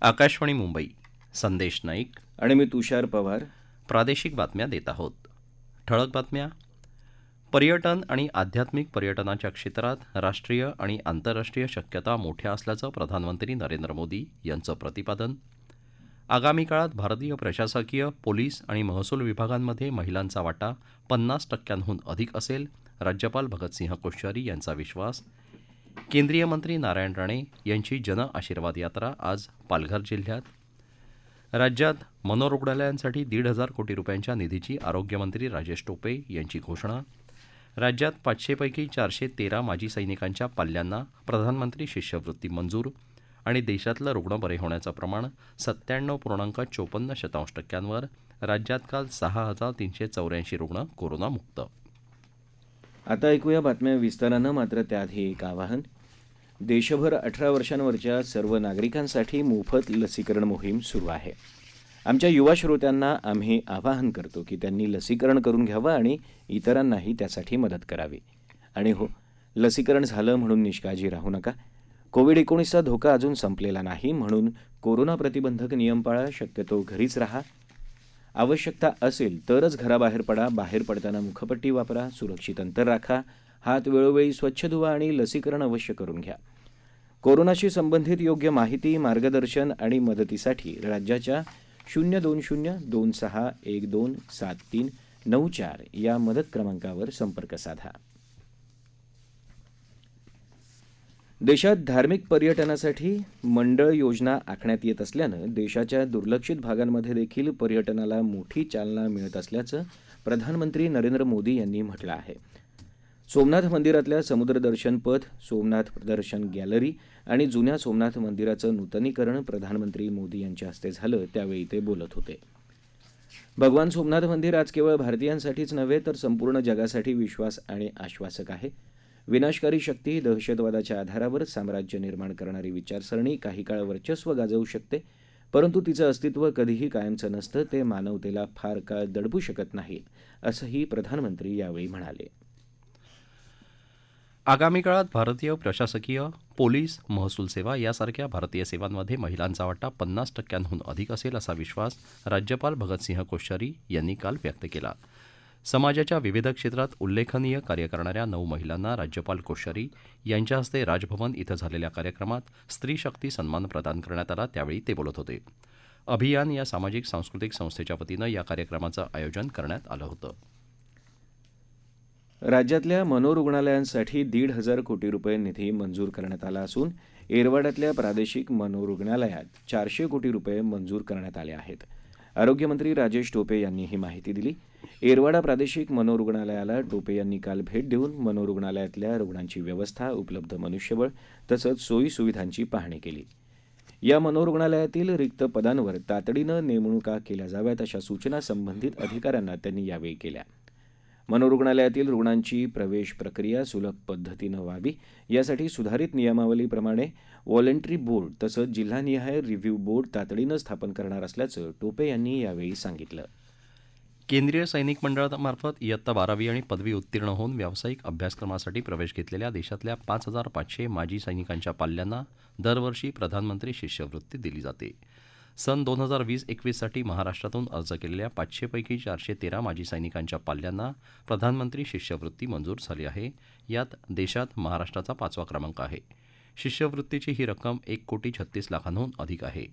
आकाशवाणी मुंबई. संदेश नाईक. आणि मी तुषार पवार. प्रादेशिक बातम्या देत आहोत. ठळक बातम्या. पर्यटन आणि आध्यात्मिक पर्यटनाच्या क्षेत्रात राष्ट्रीय आणि आंतरराष्ट्रीय शक्यता मोठ्या असल्याचं प्रधानमंत्री नरेंद्र मोदी यांचं प्रतिपादन. आगामी काळात भारतीय प्रशासकीय, पोलीस आणि महसूल विभागांमध्ये महिलांचा वाटा 50%हून अधिक असेल, राज्यपाल भगतसिंह कोश्यारी यांचा विश्वास. केंद्रीय मंत्री नारायण राणे यांची जन आशीर्वाद यात्रा आज पालघर जिल्ह्यात. राज्यात मनोरुग्णालयांसाठी 1,500 कोटी रुपयांच्या निधीची आरोग्यमंत्री राजेश टोपे यांची घोषणा. राज्यात 500 पैकी 413 माजी सैनिकांच्या पाल्यांना प्रधानमंत्री शिष्यवृत्ती मंजूर. आणि देशातलं रुग्ण बरे होण्याचं प्रमाण 97.54% राज्यात काल 6,384 रुग्ण कोरोनामुक्त. आता ऐकूया बातम्या विस्तारानं. मात्र त्याआधी एक आवाहन. देशभर 18 वर्षांवरच्या सर्व नागरिकांसाठी मोफत लसीकरण मोहीम सुरू आहे. आमच्या युवा श्रोत्यांना आम्ही आवाहन करतो की त्यांनी लसीकरण करून घ्यावं आणि इतरांनाही त्यासाठी मदत करावी. आणि हो, लसीकरण झालं म्हणून निष्काळजी राहू नका. कोविड-19चा धोका अजून संपलेला नाही, म्हणून कोरोना प्रतिबंधक नियम पाळा. शक्यतो घरीच राहा. आवश्यकता असेल तरच घराबाहेर पडा. बाहेर पडताना मुखपट्टी वापरा, सुरक्षित अंतर राखा, हात वेळोवेळी स्वच्छ धुवा आणि लसीकरण अवश्य करून घ्या. कोरोनाशी संबंधित योग्य माहिती, मार्गदर्शन आणि मदतीसाठी राज्याच्या 02026127394 या मदत क्रमांकावर संपर्क साधा. देशात धार्मिक पर्यटनासाठी मंडळ योजना आखण्यात येत असल्यानं देशाच्या दुर्लक्षित भागांमध्ये देखील पर्यटनाला मोठी चालना मिळत असल्याचं प्रधानमंत्री नरेंद्र मोदी यांनी म्हटलं आहे. सोमनाथ मंदिरातल्या समुद्रदर्शन पथ, सोमनाथ प्रदर्शन गॅलरी आणि जुन्या सोमनाथ मंदिराचं नूतनीकरण प्रधानमंत्री मोदी यांच्या हस्ते झालं, त्यावेळी ते बोलत होते. भगवान सोमनाथ मंदिर आज केवळ भारतीयांसाठीच नव्हे तर संपूर्ण जगासाठी विश्वास आणि आश्वासक आहे. विनाशकारी शक्ती, दहशतवादाच्या आधारावर साम्राज्य निर्माण करणारी विचारसरणी काही काळ वर्चस्व गाजवू शकते, परंतु तिचं अस्तित्व कधीही कायमचं नसतं. ते मानवतेला फार काळ दडपू शकत नाही, असंही प्रधानमंत्री यावेळी म्हणाले. आगामी काळात भारतीय प्रशासकीय, पोलीस, महसूल सेवा यासारख्या भारतीय सेवांमध्ये महिलांचा वाटा 50%हून अधिक असेल असा विश्वास राज्यपाल भगतसिंह कोश्यारी यांनी काल व्यक्त केला. समाजाच्या विविध क्षेत्रात उल्लेखनीय कार्य करणाऱ्या 9 महिलांना राज्यपाल कोश्यारी यांच्या हस्ते राजभवन इथं झालेल्या कार्यक्रमात स्त्री शक्ती सन्मान प्रदान करण्यात आला, त्यावेळी ते बोलत होते. अभियान या सामाजिक सांस्कृतिक संस्थेच्या वतीनं या कार्यक्रमाचं आयोजन करण्यात आलं होतं. राज्यातल्या मनोरुग्णालयांसाठी 1,500 कोटी रुपये निधी मंजूर करण्यात आला असून येरवाड्यातल्या प्रादेशिक मनोरुग्णालयात 400 कोटी रुपये मंजूर करण्यात आले आहेत. आरोग्यमंत्री राजेश टोपे यांनी ही माहिती दिली. येरवाडा प्रादेशिक मनोरुग्णालयाला टोपे यांनी काल भेट देऊन मनोरुग्णालयातल्या रुग्णांची व्यवस्था, उपलब्ध मनुष्यबळ तसंच सोयीसुविधांची पाहणी केली. या मनोरुग्णालयातील रिक्त पदांवर तातडीनं नेमणुका केल्या जाव्यात अशा सूचना संबंधित अधिकाऱ्यांना त्यांनी यावेळी केल्या. मनोरुग्णालयातील रुग्णांची प्रवेश प्रक्रिया सुलभ पद्धतीनं व्हावी यासाठी सुधारित नियमावलीप्रमाणे व्हॉलंटरी बोर्ड तसंच जिल्हानिहाय रिव्ह्यू बोर्ड तातडीनं स्थापन करणार असल्याचं टोपे यांनी यावेळी सांगितलं. केंद्रीय सैनिक मंडळामार्फत इयत्ता 12वी आणि पदवी उत्तीर्ण होऊन व्यावसायिक अभ्यासक्रमासाठी प्रवेश घेतलेल्या देशातल्या 5,500 माजी सैनिकांच्या पाल्यांना दरवर्षी प्रधानमंत्री शिष्यवृत्ती दिली जाते. सन 2020-21 साठी महाराष्ट्रातून अर्ज केलेल्या 500 पैकी 413 माजी सैनिकांच्या पाल्यांना प्रधानमंत्री शिष्यवृत्ती मंजूर झाली आहे. यात देशात महाराष्ट्राचा 5वा क्रमांक आहे. शिष्यवृत्तीची ही रक्कम 1,36,00,000हून अधिक आहे.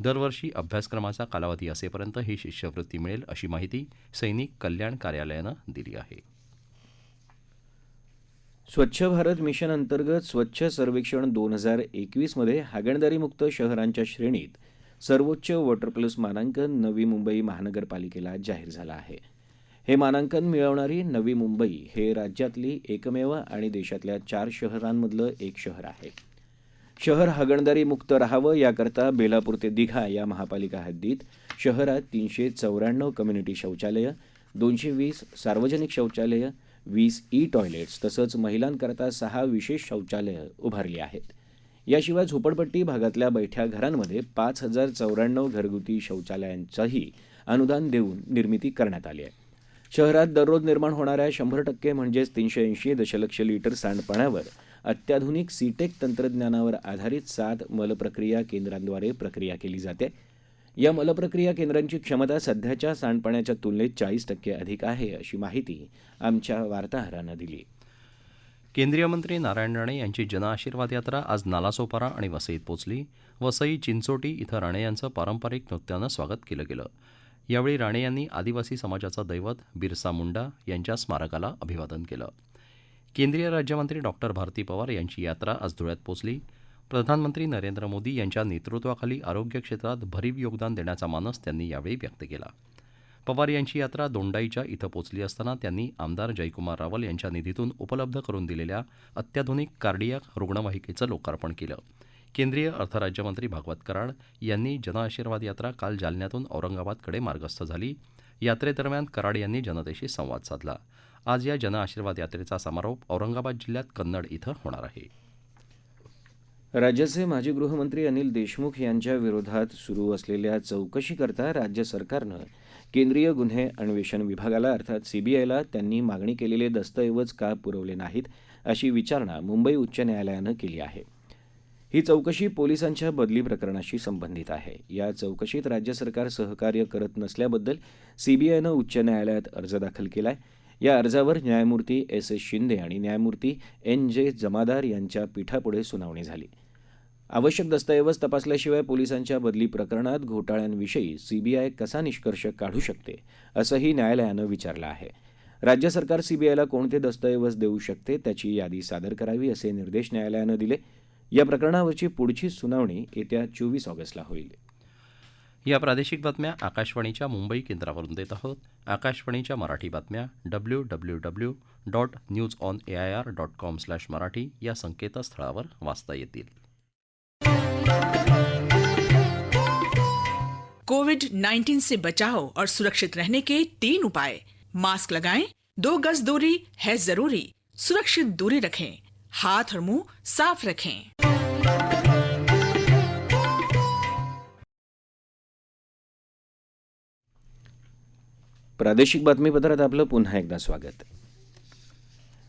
दरवर्षी अभ्यासक्रमाचा कालावधी असेपर्यंत ही शिष्यवृत्ती मिळेल अशी माहिती सैनिक कल्याण कार्यालयानं दिली आहे. स्वच्छ भारत मिशन अंतर्गत स्वच्छ सर्वेक्षण 2021 मध्ये हागणदारीमुक्त शहरांच्या श्रेणीत सर्वोच्च वॉटर प्लस मानांकन नवी मुंबई महानगरपालिकेला जाहीर झालं आहे. हे मानांकन मिळवणारी नवी मुंबई हे राज्यातली एकमेव आणि देशातल्या 4 शहरांमधलं एक शहर आहे. शहर हागणदारी मुक्त राहावं याकरता बेलापूर ते दिघा या महापालिका हद्दीत शहरात 394 कम्युनिटी शौचालयं, 220 सार्वजनिक शौचालयं, 20 टॉयलेट्स तसंच महिलांकरता 6 विशेष शौचालयं उभारली आहेत. याशिवाय झोपडपट्टी भागातल्या बैठ्या घरांमध्ये 5,094 घरगुती शौचालयांचंही अनुदान देऊन निर्मिती करण्यात आली आहे. शहरात दररोज निर्माण होणाऱ्या 100% म्हणजेच 380 दशलक्ष लिटर सांडपाण्यावर अत्याधुनिक सीटेक तंत्रज्ञानावर आधारित 7 मलप्रक्रिया केंद्रांद्वारे प्रक्रिया केली जाते. या मलप्रक्रिया केंद्रांची क्षमता सध्याच्या सांडपाण्याच्या तुलनेत 40% अधिक आहे, अशी माहिती आमच्या वार्ताहरानं दिली. केंद्रीय मंत्री नारायण राणे यांची जनआशीर्वाद यात्रा आज नालासोपारा आणि वसईत पोचली. वसई चिंचोटी इथं राणे यांचं पारंपरिक नृत्यानं स्वागत केलं गेलं. यावेळी राणे यांनी आदिवासी समाजाचं दैवत बिरसा मुंडा यांच्या स्मारकाला अभिवादन केलं. केंद्रीय राज्यमंत्री डॉक्टर भारती पवार यांची यात्रा आज धुळ्यात पोचली. प्रधानमंत्री नरेंद्र मोदी यांच्या नेतृत्वाखाली आरोग्य क्षेत्रात भरीव योगदान देण्याचा मानस त्यांनी यावेळी व्यक्त केला. पवार यांची यात्रा दोंडाईच्या इथं पोचली असताना त्यांनी आमदार जयकुमार रावल यांच्या निधीतून उपलब्ध करून दिलेल्या अत्याधुनिक कार्डियाक रुग्णवाहिकेचं लोकार्पण केलं. केंद्रीय अर्थराज्यमंत्री भागवत कराड यांनी जनआशीर्वाद यात्रा काल जालन्यातून औरंगाबादकडे मार्गस्थ झाली. यात्रेदरम्यान कराड यांनी जनतेशी संवाद साधला. आज या जनआशीर्वाद यात्रेचा समारोप औरंगाबाद जिल्ह्यात कन्नड इथं होणार आहे. राज्याचे माजी गृहमंत्री अनिल देशमुख यांच्या विरोधात सुरू असलेल्या चौकशीकरता राज्य सरकारनं केंद्रीय गुन्हे अन्वेषण विभागाला अर्थात सीबीआयला त्यांनी मागणी केलेले दस्तऐवज का पुरवले नाहीत, अशी विचारणा मुंबई उच्च न्यायालयानं केली आहे. ही चौकशी पोलिसांच्या बदली प्रकरणाशी संबंधित आहे. या चौकशीत राज्य सरकार सहकार्य करत नसल्याबद्दल सीबीआयनं उच्च न्यायालयात अर्ज दाखल केला आहे. या अर्जावर न्यायमूर्ती एस एस शिंदे आणि न्यायमूर्ती एन जे जमादार यांच्या पीठापुढे सुनावणी झाली. आवश्यक दस्तऐवज तपासल्याशिवाय पोलिसांच्या बदली प्रकरणात घोटाळ्यांविषयी सीबीआय कसा निष्कर्ष काढू शकते, असंही न्यायालयानं विचारलं आहे. राज्य सरकार सीबीआयला कोणते दस्तऐवज देऊ शकते त्याची यादी सादर करावी, असे निर्देश न्यायालयानं दिले. या प्रकरणावरची पुढची सुनावणी येत्या 24 ऑगस्टला होईल. या प्रादेशिक बातम्या आकाशवाणीच्या मुंबई केंद्रावरून देत आहोत. आकाशवाणीच्या मराठी बातम्या www.newsonair.com/marathi या संकेतस्थळावर वाचता येतील. कोविड-19 से बचाव और सुरक्षित रहने के 3 उपाय। मास्क लगाएं, 2 गज दूरी है जरूरी, सुरक्षित दूरी रखें, हाथ और मुंह साफ रखें। प्रादेशिक बातमीपत्रात आपलं पुन्हा एकदा स्वागत.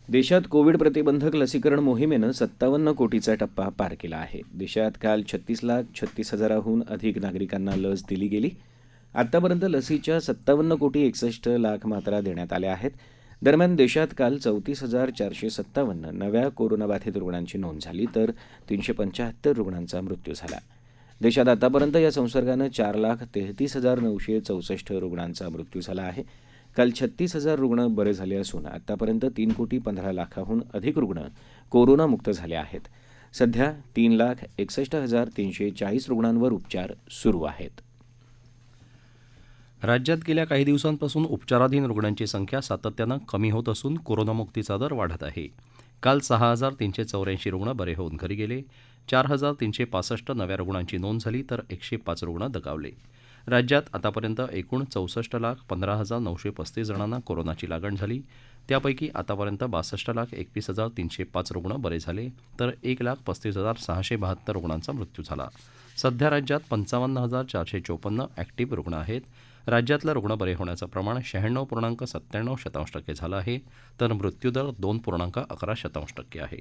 देशात कोविड प्रतिबंधक लसीकरण मोहिमेनं 57 कोटीचा टप्पा पार केला आहे. देशात काल 36,36,000हून अधिक नागरिकांना लस दिली गेली. आतापर्यंत लसीच्या 57,61,00,000 मात्रा देण्यात आल्या आहेत. दरम्यान देशात काल 34,457 नव्या कोरोनाबाधित रुग्णांची नोंद झाली, तर 375 रुग्णांचा मृत्यू झाला. देशात आतापर्यंत या संसर्गानं 4,33,964 रुग्णांचा मृत्यू झाला आहे. काल 36,000 रुग्ण बरे झाले असून आतापर्यंत 3,15,00,000हून अधिक रुग्ण कोरोनामुक्त झाले आहेत. सध्या 3,61,340 रुग्णांवर उपचार सुरू आहेत. राज्यात गेल्या काही दिवसांपासून उपचाराधीन रुग्णांची संख्या सातत्यानं कमी होत असून कोरोनामुक्तीचा दर वाढत आहे. काल 6,384 रुग्ण बरे होऊन घरी गेले. 4,365 नव्या रुग्णांची नोंद झाली, तर 105 रुग्ण दगावले. राज्यात आतापर्यंत एकूण 64,15,935 जणांना कोरोनाची लागण झाली. त्यापैकी आतापर्यंत 62,21,305 रुग्ण बरे झाले, तर 1,35,672 रुग्णांचा मृत्यू झाला. सध्या राज्यात 55,454 ॲक्टिव्ह रुग्ण आहेत. राज्यातलं रुग्ण बरे होण्याचं प्रमाण 96.97% झालं आहे, तर मृत्यूदर 2.11% आहे.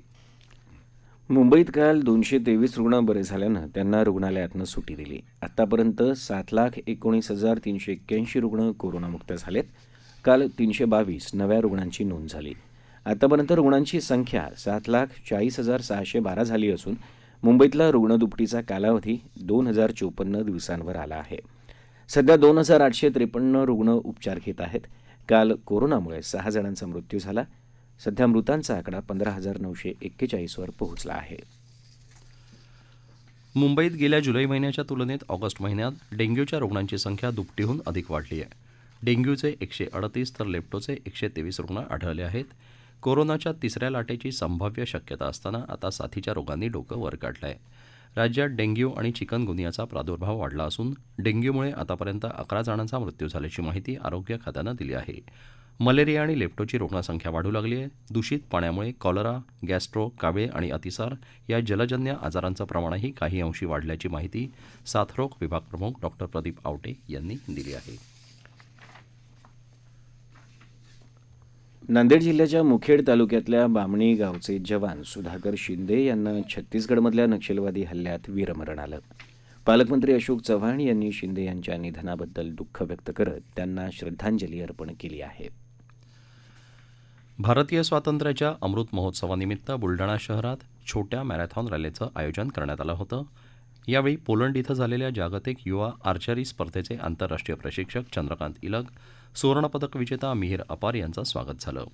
मुंबईत काल 223 रुग्ण बरे झाल्यानं त्यांना रुग्णालयातनं सुटी दिली. आतापर्यंत 7,19,381 रुग्ण कोरोनामुक्त झालेत. काल 322 नव्या रुग्णांची नोंद झाली. आतापर्यंत रुग्णांची संख्या 7,40,612 झाली असून मुंबईतला रुग्णदुपटीचा कालावधी 2,054 दिवसांवर आला आहे. सध्या 2,853 रुग्ण उपचार घेत आहेत. काल कोरोनामुळे 6 जणांचा मृत्यू झाला. सध्या मृतांचा आकडा 15,941 वर पोहोचला आहे. मुंबईत गेल्या जुलै महिन्याच्या तुलनेत ऑगस्ट महिन्यात डेंग्यूच्या रुग्णांची संख्या दुपटीहून अधिक वाढली आहे. डेंग्यूचे 138 तर लेप्टोचे 123 रुग्ण आढळले आहेत. कोरोनाच्या तिसऱ्या लाटेची संभाव्य शक्यता असताना आता साथीच्या रोगांनी डोकं वर काढलं आहे. राज्यात डेंग्यू आणि चिकनगुनियाचा प्रादुर्भाव वाढला असून डेंग्यूमुळे आतापर्यंत 11 जणांचा मृत्यू झाल्याची माहिती आरोग्य खात्यानं दिली आहे. मलेरिया आणि लेप्टोची रुग्णसंख्या वाढू लागली आहे. दूषित पाण्यामुळे कॉलरा, गॅस्ट्रो, कावीळ आणि अतिसार या जलजन्य आजारांचं प्रमाणही काही अंशी वाढल्याची माहिती साथरोग विभाग प्रमुख डॉक्टर प्रदीप आवटे यांनी दिली आहे. नांदेड जिल्ह्याच्या मुखेड तालुक्यातल्या बामणी गावचे जवान सुधाकर शिंदे यांना छत्तीसगडमधल्या नक्षलवादी हल्ल्यात वीरमरण आलं. पालकमंत्री अशोक चव्हाण यांनी शिंदे यांच्या निधनाबद्दल दुःख व्यक्त करत त्यांना श्रद्धांजली अर्पण केली आहे. भारतीय स्वातंत्र्याच्या अमृत महोत्सवानिमित्त बुलडाणा शहरात छोट्या मॅरेथॉन रॅलीचं आयोजन करण्यात आलं होतं. यावेळी पोलंड इथं झालेल्या जागतिक युवा आर्चरी स्पर्धेचे आंतरराष्ट्रीय प्रशिक्षक चंद्रकांत इलग, सुवर्णपदक विजेता मिहीर अपार यांचं स्वागत झालं.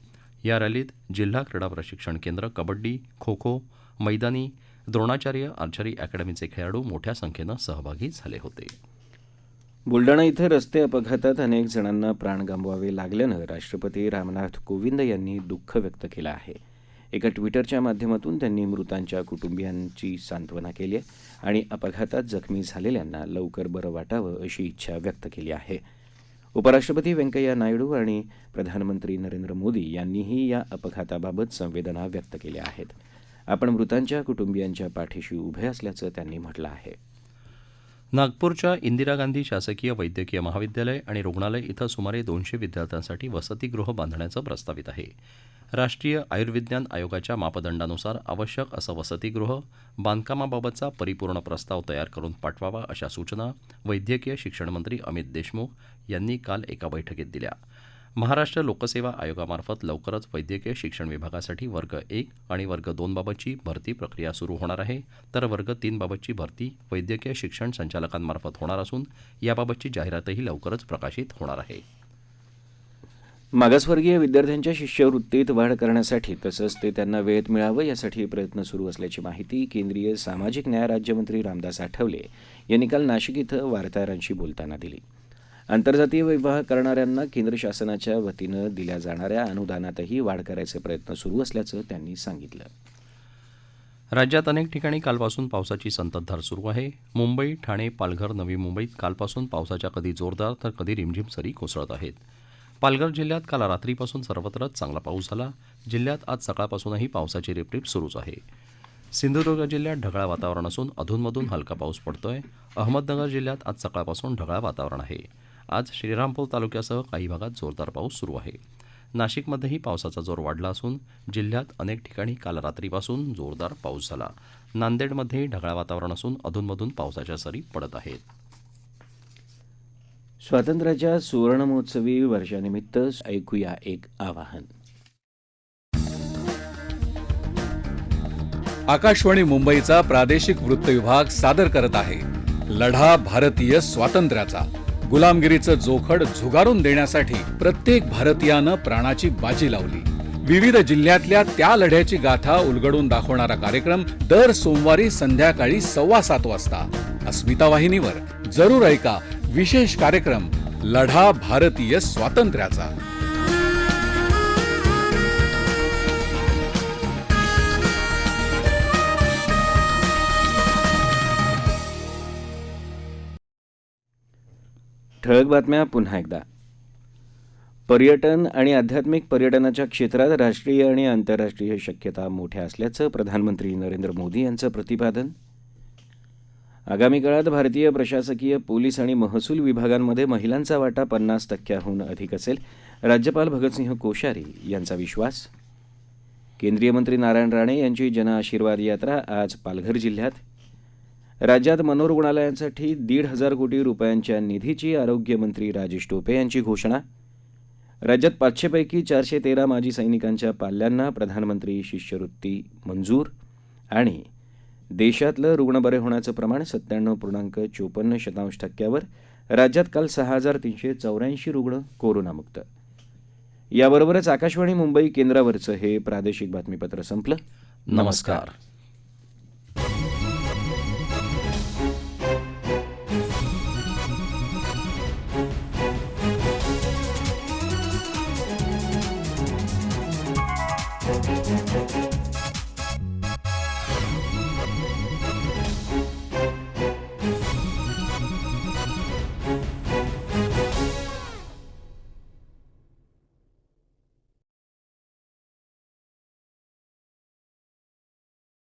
या रॅलीत जिल्हा क्रीडा प्रशिक्षण केंद्र, कबड्डी, खो खो, मैदानी, द्रोणाचार्य आर्चरी अकॅडमीचे खेळाडू मोठ्या संख्येनं सहभागी झाले होते. बुलडाणा इथं रस्ते अपघातात अनेक जणांना प्राण गमवावे लागल्यानं राष्ट्रपती रामनाथ कोविंद यांनी दुःख व्यक्त केलं आहे. एका ट्विटरच्या माध्यमातून त्यांनी मृतांच्या कुटुंबियांची सांत्वना केली आहे आणि अपघातात जखमी झालेल्यांना लवकर बरं वाटावं अशी इच्छा व्यक्त केली आहे. उपराष्ट्रपती व्यंकय्या नायडू आणि प्रधानमंत्री नरेंद्र मोदी यांनीही या अपघाताबाबत संवेदना व्यक्त केल्या आहेत. आपण मृतांच्या कुटुंबियांच्या पाठीशी उभे असल्याचं त्यांनी म्हटलं आहे. नागपूरच्या इंदिरा गांधी शासकीय वैद्यकीय महाविद्यालय आणि रुग्णालय इथं सुमारे 200 विद्यार्थ्यांसाठी वसतिगृह बांधण्याचं प्रस्तावित आहे. राष्ट्रीय आयुर्विज्ञान आयोगाच्या मापदंडानुसार आवश्यक असं वसतिगृह बांधकामाबाबतचा परिपूर्ण प्रस्ताव तयार करून पाठवावा अशा सूचना वैद्यकीय शिक्षण मंत्री अमित देशमुख यांनी काल एका बैठकीत दिल्या. महाराष्ट्र लोकसेवा आयोगामार्फत लवकरच वैद्यकीय शिक्षण विभागासाठी वर्ग 1 आणि वर्ग 2 बाबतची भरती प्रक्रिया सुरू होणार आहे, तर वर्ग 3 बाबतची भरती वैद्यकीय शिक्षण संचालकांमार्फत होणार असून याबाबतची जाहिरातही लवकरच प्रकाशित होणार आहे. मागासवर्गीय विद्यार्थ्यांच्या शिष्यवृत्तीत वाढ करण्यासाठी तसंच ते त्यांना वेळेत मिळावं यासाठी प्रयत्न सुरू असल्याची माहिती केंद्रीय सामाजिक न्याय राज्यमंत्री रामदास आठवले यांनी काल नाशिक इथं वार्ताहरांशी बोलताना दिली. आंतरजातीय विवाह करणाऱ्यांना केंद्र शासनाच्या वतीनं दिल्या जाणाऱ्या अनुदानातही वाढ करायचे प्रयत्न सुरू असल्याचं त्यांनी सांगितलं. राज्यात अनेक ठिकाणी कालपासून पावसाची संततधार सुरू आहे. मुंबई, ठाणे, पालघर, नवी मुंबईत कालपासून पावसाच्या कधी जोरदार तर कधी रिमझिम सरी कोसळत आहेत. पालघर जिल्ह्यात काल रात्रीपासून सर्वत्रच चांगला पाऊस झाला. जिल्ह्यात आज सकाळपासूनही पावसाची रिपरिप सुरूच आहे. सिंधुदुर्ग जिल्ह्यात ढगाळ वातावरण असून अधूनमधून हलका पाऊस पडतोय. अहमदनगर जिल्ह्यात आज सकाळपासून ढगाळ वातावरण आहे. आज श्रीरामपूर तालुक्यासह काही भागात जोरदार पाऊस सुरू आहे. नाशिकमध्येही पावसाचा जोर वाढला असून जिल्ह्यात अनेक ठिकाणी काल रात्रीपासून जोरदार पाऊस झाला. नांदेडमध्येही ढगाळ वातावरण असून अधूनमधून पावसाच्या सरी पडत आहेत. स्वातंत्र्याच्या सुवर्णमहोत्सवी वर्षानिमित्त ऐकूया एक आवाहन. आकाशवाणी मुंबईचा प्रादेशिक वृत्त विभाग सादर करत आहे लढा भारतीय स्वातंत्र्याचा. गुलामगिरीचं जोखड झुगारून देण्यासाठी प्रत्येक भारतीयानं प्राणाची बाजी लावली. विविध जिल्ह्यातल्या त्या लढ्याची गाथा उलगडून दाखवणारा कार्यक्रम दर सोमवारी संध्याकाळी 7:15 वाजता अस्मिता वाहिनीवर जरूर ऐका. विशेष कार्यक्रम लढा भारतीय स्वातंत्र्याचा. ठळक बातम्या पुन्हा एकदा. पर्यटन आणि आध्यात्मिक पर्यटनाच्या क्षेत्रात राष्ट्रीय आणि आंतरराष्ट्रीय शक्यता मोठ्या असल्याचं प्रधानमंत्री नरेंद्र मोदी यांचं प्रतिपादन. आगामी काळात भारतीय प्रशासकीय, पोलीस आणि महसूल विभागांमध्ये महिलांचा वाटा 50% अधिक असेल, राज्यपाल भगतसिंह कोश्यारी यांचा विश्वास. केंद्रीय मंत्री नारायण राणे यांची जनआशीर्वाद यात्रा आज पालघर जिल्ह्यात. राज्यात मनोरुग्णालयांसाठी 1,500 कोटी रुपयांच्या निधीची आरोग्यमंत्री राजेश टोपे यांची घोषणा. राज्यात 500 पैकी 413 माजी सैनिकांच्या पाल्यांना प्रधानमंत्री शिष्यवृत्ती मंजूर. आणि देशातलं रुग्ण बरे होण्याचं प्रमाण 97.54%. राज्यात काल 6,384 रुग्ण कोरोनामुक्त. याबरोबरच आकाशवाणी मुंबई केंद्रावरचं हे प्रादेशिक बातमीपत्र संपलं. नमस्कार.